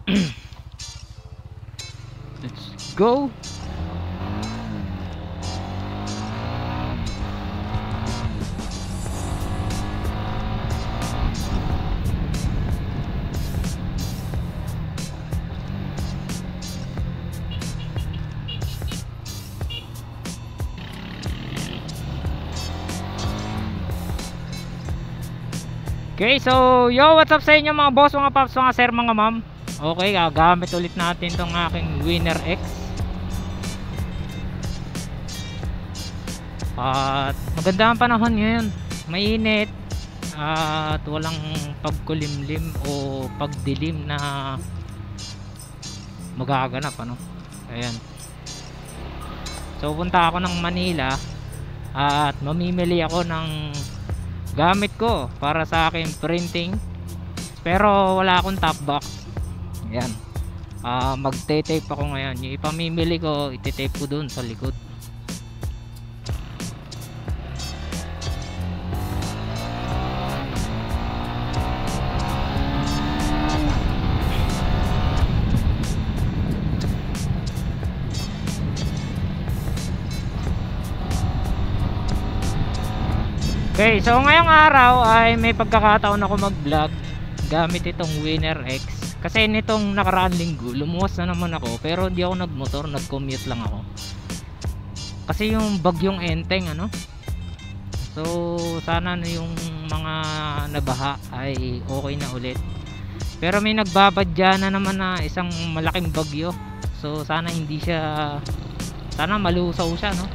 Let's go. Okay, so yo, what's up sa inyo mga boss, mga paps, mga sir, mga ma'am. Okay, gagamit ulit natin tong aking Winner X. At maganda ang panahon ngayon, mainit at walang pagkulimlim o pagdilim na magaganap, ano. Ayan. So punta ako ng Manila at mamimili ako ng gamit ko para sa aking printing, pero wala akong top box. Ayan. Magte-tape ako ngayon. Yung ipamimili ko, ite-tape ko dun sa likod. Okay, so ngayong araw ay may pagkakataon ako mag-vlog gamit itong Winner X. Kasi nitong nakaraang linggo, lumuwas na naman ako, pero hindi ako nagmotor, nag-commute lang ako. Kasi yung bagyong Enteng, ano? So, sana yung mga nabaha ay okay na ulit. Pero may nagbabadya na naman na isang malaking bagyo. So, sana hindi siya, sana malusaw siya, no?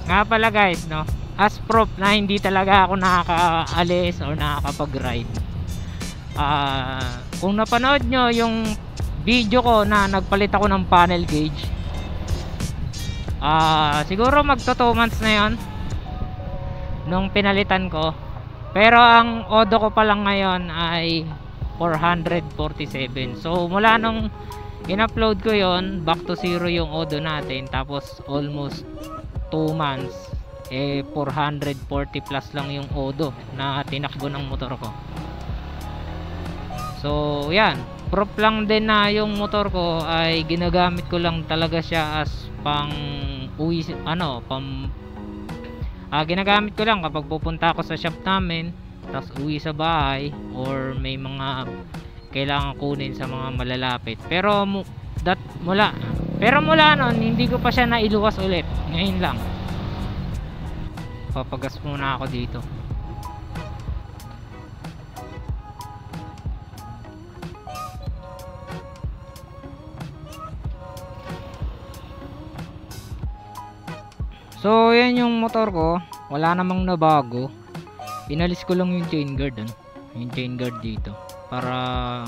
Nga pala guys, no? As proof na hindi talaga ako nakakaalis or nakakapag-ride, kung napanood nyo yung video ko na nagpalit ako ng panel gauge, siguro magto 2 months na yon nung pinalitan ko. Pero ang odo ko pa lang ngayon ay 447. So mula nung in-upload ko yon, back to zero yung odo natin. Tapos almost 2 months, 440 plus lang yung odo na tinakbo ng motor ko. So yan, proof lang din na yung motor ko ay ginagamit ko lang talaga siya as pang uwi, ano, ginagamit ko lang kapag pupunta ako sa shop namin, tapos uwi sa bahay, or may mga kailangan kunin sa mga malalapit. Pero mula nun, hindi ko pa siya nailuwas ulit. Ngayon lang papagas muna ako dito. So yan yung motor ko, wala namang nabago. Pinalis ko lang yung chain guard, ano? Yung chain guard dito para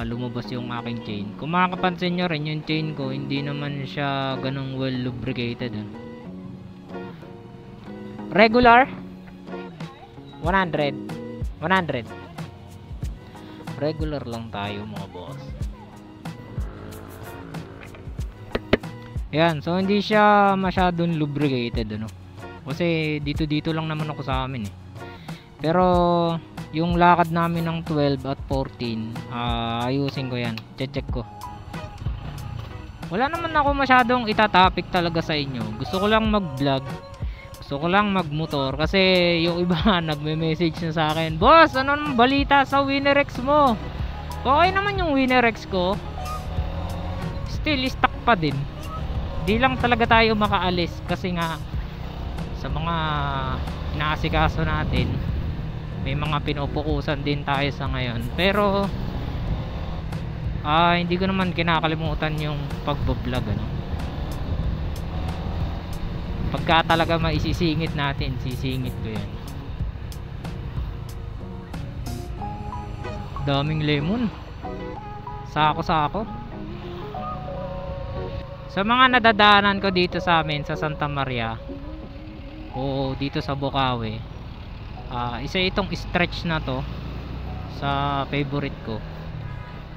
lumabas yung aking chain. Kung makakapansin nyo rin, yung chain ko hindi naman siya ganong well lubricated, ano? Regular 100 regular lang tayo mga boss. Yan, so hindi siya masyadong lubricated, ano, kasi dito lang naman ako sa amin eh. Pero yung lakad namin ng 12 at 14, ayusin ko yan, check ko. Wala naman ako masyadong itatopic talaga sa inyo. Gusto ko lang mag vlog, gusto ko lang magmotor. Kasi yung iba nagme-message na sa akin, boss, ano nang balita sa Winner X mo? Okay naman yung Winner X ko, still stock pa din. Di lang talaga tayo makaalis kasi nga sa mga inaasikaso natin, may mga pinupukusan din tayo sa ngayon. Pero hindi ko naman kinakalimutan yung pagbablog, ano. Pagka talaga maisisingit natin, sisingit ko yan. Daming lemon, sako-sako. Sa mga nadadaanan ko dito sa amin sa Santa Maria o dito sa Bocaue, isa itong stretch na to sa favorite ko.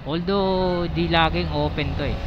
Although di laging open to eh.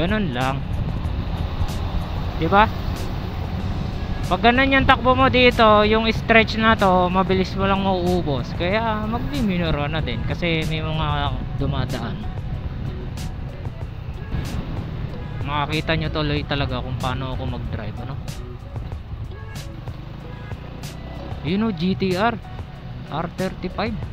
Ganun lang. 'Di ba? Pag ganun yung takbo mo dito, yung stretch na to, mabilis mo lang mauubos. Kaya magbi-minor na din kasi may mga dumadaan. Makakita nyo tuloy talaga kung paano ako mag-drive, ano? Yun o, GTR R35.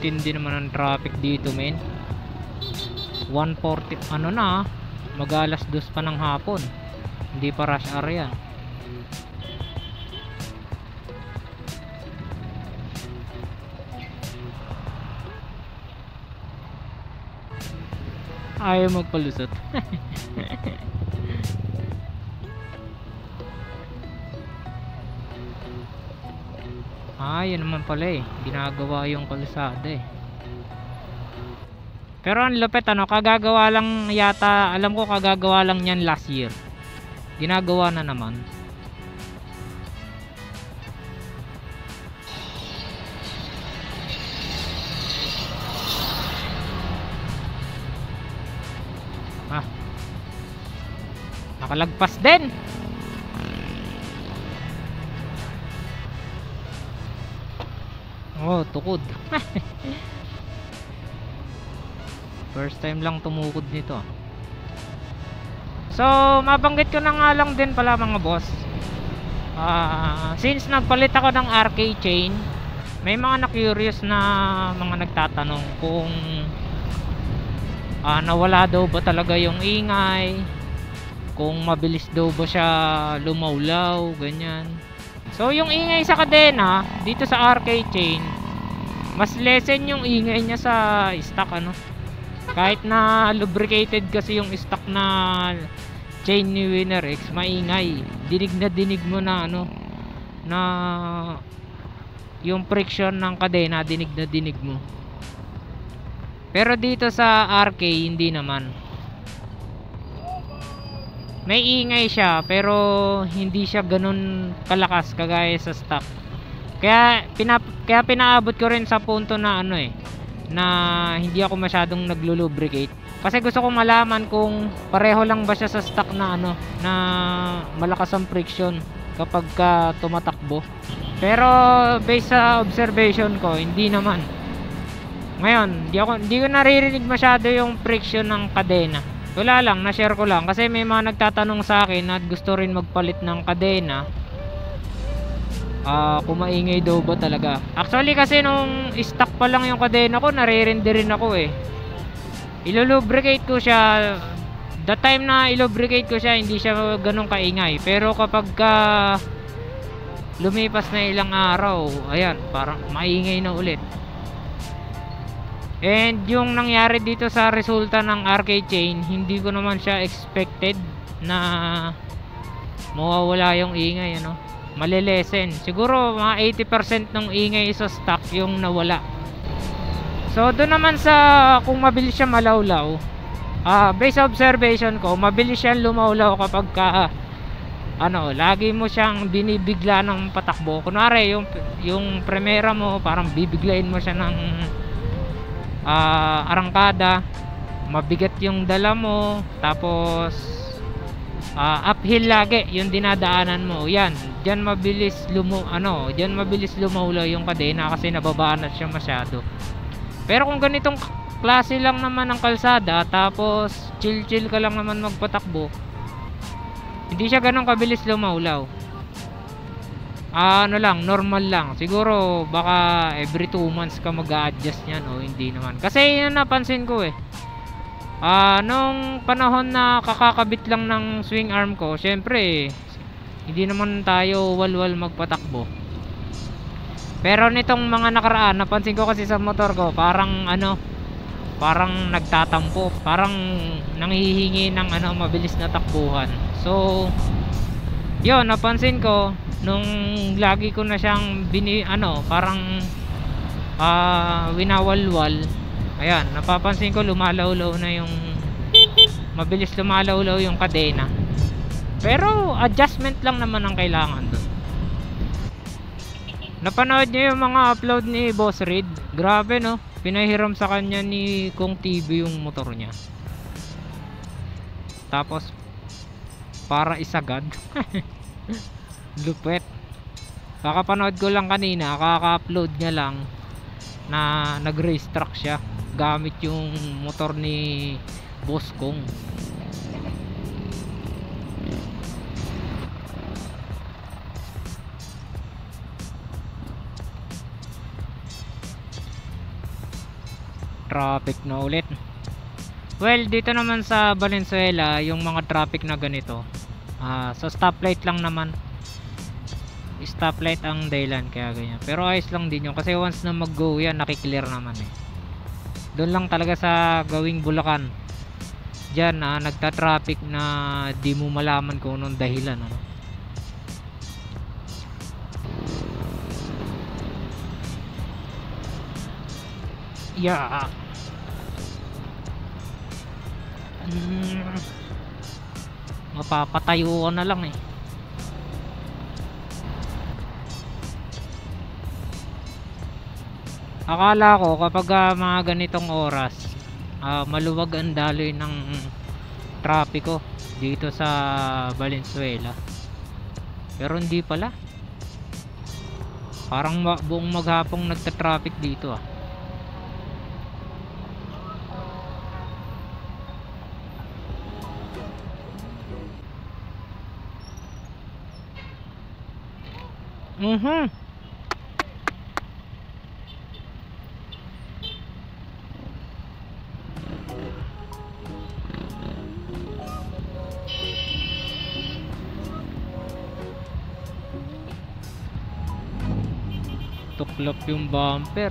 Tindi naman ang traffic dito, men. 1:40 ano na, mag-alas 2 pa ng hapon. Hindi pa rush hour yan. Ayaw magpalusot. Yan naman pala eh, ginagawa yung kalsada eh. Pero ang lupit, ano, kagagawa lang yata, alam ko kagagawa lang yan last year. Ginagawa na naman. Nakalagpas din. Oh, tukod. First time lang tumukod nito. So, mabanggit ko na nga lang din pala mga boss. Since nagpalit ako ng RK chain, may mga na-curious na mga nagtatanong kung nawala daw ba talaga yung ingay, kung mabilis daw ba siya lumawlaw, ganyan. So yung ingay sa kadena dito sa RK chain, mas lessen yung ingay niya sa stock, ano. Kahit na lubricated kasi yung stock na chain ni Winner X, maingay. Dinig mo na ano, na yung friction ng kadena, dinig mo. Pero dito sa RK hindi naman. May ingay siya pero hindi siya ganun kalakas kagaya sa stock. Kaya pinaabot ko rin sa punto na ano eh, na hindi ako masyadong naglulubricate. Kasi gusto ko malaman kung pareho lang ba siya sa stock na ano, na malakas ang friction kapag tumatakbo. Pero based sa observation ko, hindi naman. Ngayon, hindi ko naririnig masyado yung friction ng kadena. Wala lang, na-share ko lang kasi may mga nagtatanong sa akin at gusto rin magpalit ng kadena. Kung maingay daw ba talaga. Actually kasi nung stock pa lang yung kadena ko, naririndi rin ako eh. Ilulubricate ko siya. The time na ilubricate ko siya, hindi siya ganun kaingay. Pero kapag lumipas na ilang araw, ayan, parang maingay na ulit. And yung nangyari dito sa resulta ng RK chain, hindi ko naman siya expected na mawawala yung ingay, ano. Malilesen. Siguro mga 80% ng ingay sa stock yung nawala. So doon naman sa kung mabilis siya malawlaw, based sa observation ko, mabilis siya lumawlaw kapag lagi mo siyang binibigla ng patakbo. Kunwari yung primera mo, parang bibiglain mo siya ng arangkada, mabigat yung dala mo, tapos uphill lagi yung dinadaanan mo, diyan mabilis lumawlaw yung kadena kasi nababaan na siya masyado. Pero kung ganitong klase lang naman ang kalsada, tapos chill ka lang naman magpatakbo, hindi siya ganun kabilis lumawlaw. Normal lang. Siguro baka every 2 months ka mag-a-adjust niyan o hindi naman. Kasi yun napansin ko eh. Nung panahon na kakakabit lang ng swing arm ko, syempre hindi naman tayo walwal magpatakbo. Pero nitong mga nakaraan, napansin ko kasi sa motor ko, parang nagtatampo, parang nanghihingi ng mabilis na takbuhan. So yun, napansin ko nung lagi ko na siyang parang winawalwal. Ayan, napapansin ko lumalawlaw na yung, mabilis lumalawlaw yung kadena. Pero adjustment lang naman ang kailangan doon. Napanood niyo yung mga upload ni Boss Reed? Grabe no, pinahiram sa kanya ni Kong TV yung motor niya. Tapos para isagad. Lupet. Kakapanood ko lang kanina, kaka-upload niya lang na nag-racetrack siya gamit yung motor ni Boss Kong. Traffic na ulit. Well, dito naman sa Valenzuela, yung mga traffic na ganito, sa stoplight lang naman. Stoplight ang dahilan kaya ganyan. Pero ayos lang din yun kasi once na mag-go yan, nakiklear naman eh. Doon lang talaga sa gawing Bulacan. Diyan nagta-traffic na di mo malaman kung anong dahilan, ano. Yeah. Mapapatayo ko na lang eh. Akala ko kapag mga ganitong oras, maluwag ang daloy ng trapiko dito sa Valenzuela. Pero hindi pala. Parang buong maghapong nagta-traffic dito ah. Tuklap yung bumper.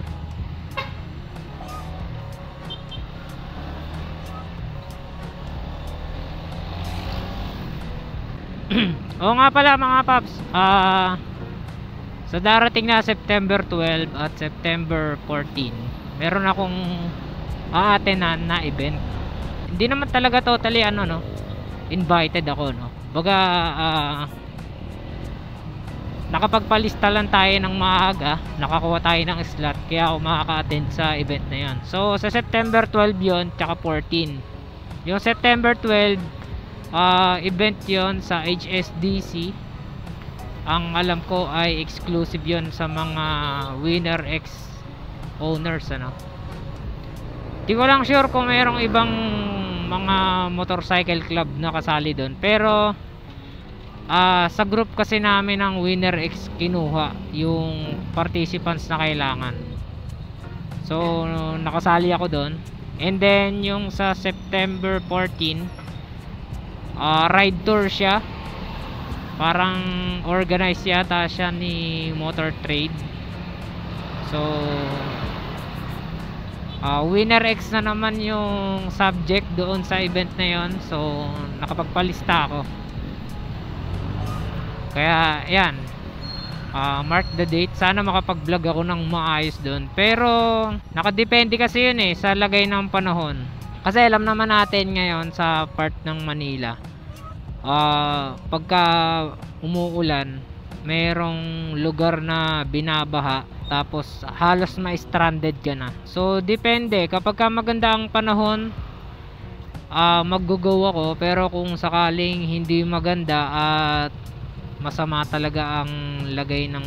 Oo nga pala mga paps, sa darating na September 12 at September 14, meron akong aatenan na event. Hindi naman talaga totally invited ako, no. Baga nakapagpalista lang tayo ng maaga, nakakuha tayo ng slot, kaya ako makaka-attend sa event na yan. So sa September 12 yon, tsaka 14. Yung September 12 event yon sa HSDC. Ang alam ko ay exclusive yon sa mga Winner X owners, ano. Di ko lang sure kung mayroong ibang mga motorcycle club na kasali doon, pero sa group kasi namin ng Winner X kinuha yung participants na kailangan. So nakasali ako doon. And then yung sa September 14, ride tour siya. Parang organized yata siya ni Motor Trade. So Winner X na naman yung subject doon sa event na yon. So nakapagpalista ako. Kaya yan, mark the date. Sana makapag-vlog ako ng maayos doon. Pero nakadepende kasi yun eh sa lagay ng panahon. Kasi alam naman natin ngayon sa part ng Manila, pagka umuulan, mayroong lugar na binabaha, tapos halos ma-stranded ka na. So depende, kapag ka maganda ang panahon, mag-go ako. Pero kung sakaling hindi maganda at masama talaga ang lagay ng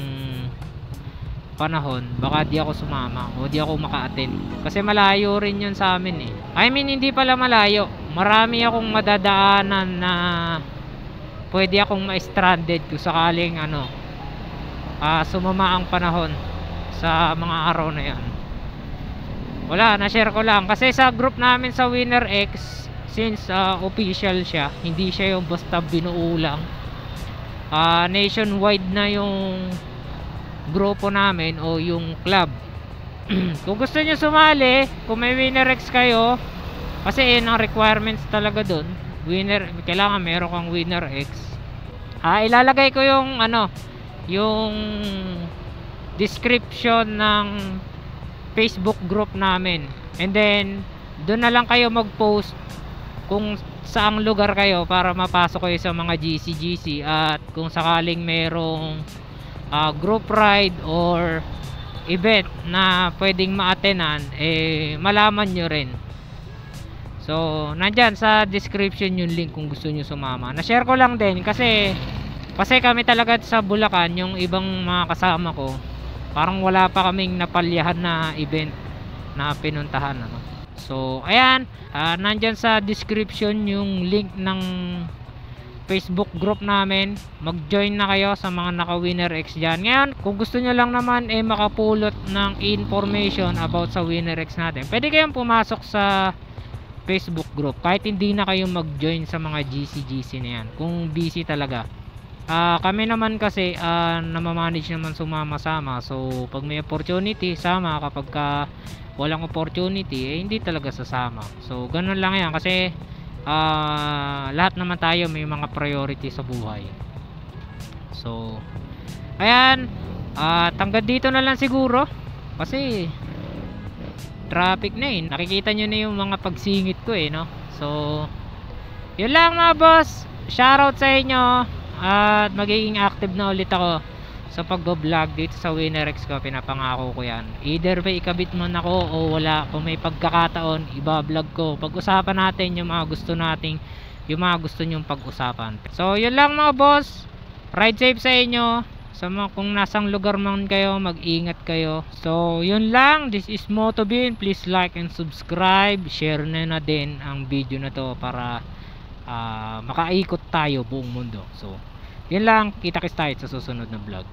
panahon, baka di ako sumama o di ako maka-attend. Kasi malayo rin yun sa amin eh. I mean, hindi pala malayo. Marami akong madadaanan na pwede akong ma-stranded kung sakaling sumama ang panahon sa mga araw na yan. Wala, na-share ko lang. Kasi sa group namin sa Winner X, since official siya, hindi siya yung basta binuo lang. Nationwide na yung grupo namin o yung club. Kung gusto nyo sumali, kung may Winner X kayo, kasi ang requirements talaga dun, kailangan meron kang Winner X. Ilalagay ko yung yung description ng Facebook group namin. And then doon na lang kayo mag-post kung saang lugar kayo para mapasok kayo sa mga GC at kung sakaling merong group ride or event na pwedeng ma-attenan, malaman nyo rin. So nandyan sa description yung link kung gusto nyo sumama. Na-share ko lang din kasi kami talaga sa Bulacan, yung ibang mga kasama ko parang wala pa kaming napalyahan na event na pinuntahan, ano. So ayan, nandyan sa description yung link ng Facebook group namin. Mag-join na kayo sa mga naka-Winner X dyan. Ngayon, kung gusto nyo lang naman makapulot ng information about sa Winner X natin, pwede kayong pumasok sa Facebook group kahit hindi na kayo mag-join sa mga GC na yan kung busy talaga. Kami naman kasi namamanage naman sumama-sama, so pag may opportunity sama, kapag walang opportunity hindi talaga sasama. So ganun lang yan kasi lahat naman tayo may mga priority sa buhay. So ayan, hanggang dito na lang siguro kasi traffic na nakikita nyo na yung mga pagsingit ko no. So yun lang mga boss, shoutout sa inyo at magiging active na ulit ako sa pag-vlog dito sa Winner X ko. Pinapangako ko yan, either may ikabit man ako o wala, kung may pagkakataon iba-vlog ko. Pag-usapan natin yung mga gusto nating, yung mga gusto nyong pag-usapan. So yun lang mga boss, ride safe sa inyo. Sa mga, kung nasang lugar man kayo, mag-ingat kayo. So yun lang, this is Motobin. Please like and subscribe, share na din ang video na to para makaikot tayo buong mundo. So yun lang, kita-kits tayo sa susunod na vlog.